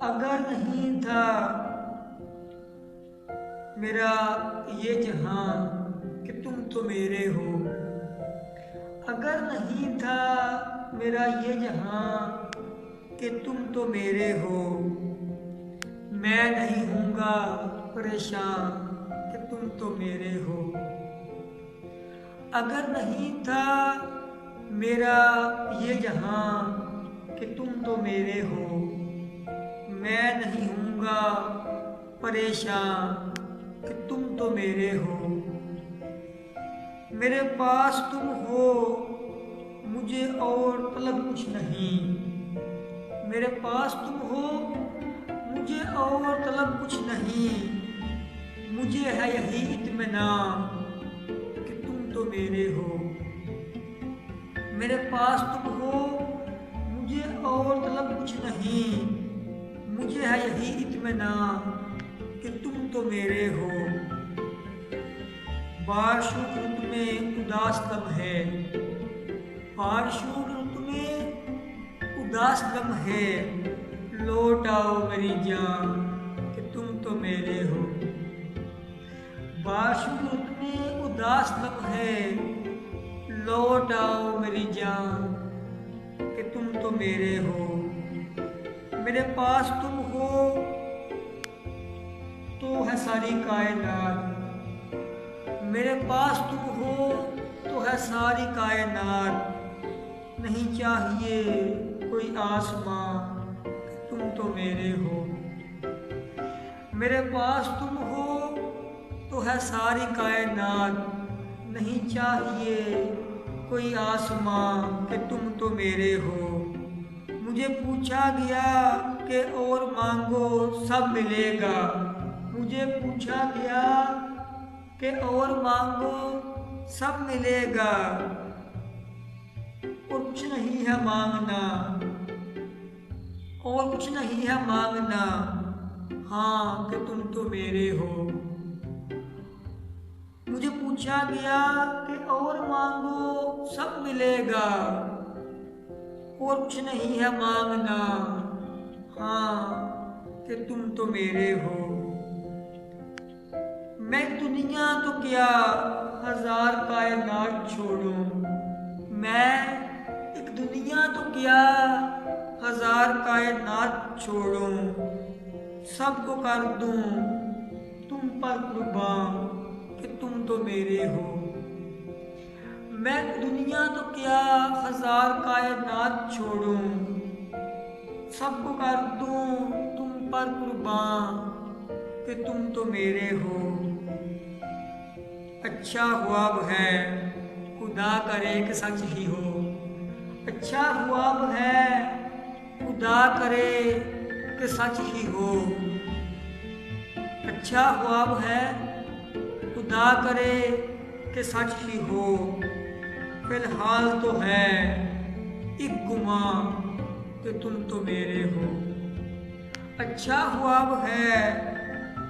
अगर नहीं था मेरा ये जहां कि तुम तो मेरे हो, अगर नहीं था मेरा ये जहां कि तुम तो मेरे हो, मैं नहीं हूँगा परेशान कि तुम तो मेरे हो। अगर नहीं था मेरा ये जहां कि तुम तो मेरे हो, मैं नहीं हूँगा परेशान कि तुम तो मेरे हो। मेरे पास तुम हो मुझे और तलब कुछ नहीं, मेरे पास तुम हो मुझे और तलब कुछ नहीं, मुझे है यही इत्मीनान कि तुम तो मेरे हो। मेरे पास तुम हो मुझे और तलब कुछ नहीं, मुझे है यही इत्मीनान कि तुम तो मेरे हो। बारिशों की रुत में उदास लम्हे, बारिशों की रुत में उदास लम्हे, लौट आओ मेरी जान कि तुम तो मेरे हो। बारिशों की रुत में उदास लम्हे, लौट आओ मेरी जान कि तुम तो मेरे हो। मेरे पास तुम हो तो है सारी कायनात, मेरे पास तुम हो तो है सारी कायनात, नहीं चाहिए कोई आसमां तुम तो मेरे हो। मेरे पास तुम हो तो है सारी कायनात, नहीं चाहिए कोई आसमां कि तुम तो मेरे हो। मुझे पूछा गया कि और मांगो सब मिलेगा, मुझे पूछा गया कि और मांगो सब मिलेगा, और कुछ नहीं है मांगना, और कुछ नहीं है मांगना, हाँ कि तुम तो मेरे हो। मुझे पूछा गया कि और मांगो सब मिलेगा, और कुछ नहीं है मांगना, हाँ कि तुम तो मेरे हो। मैं दुनिया तो क्या हजार कायनात छोड़ूं, मैं एक दुनिया तो क्या हजार कायनात छोड़ूं, सबको कर दूं तुम पर कुर्बान कि तुम तो मेरे हो। मैं दुनिया तो क्या हजार कायनात छोड़ूं, सबको कर दूं तुम पर कुर्बान कि तुम तो मेरे हो। अच्छा ख्वाब है खुदा करे कि सच ही हो, अच्छा ख्वाब है खुदा करे कि सच ही हो। अच्छा ख्वाब है खुदा करे कि सच ही हो, फिलहाल तो है एक गुमां कि तुम तो मेरे हो। अच्छा ख्वाब है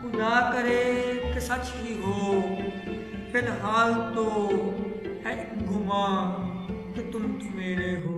खुदा करे कि सच ही हो, फिलहाल तो है एक गुमां कि तुम तो मेरे हो।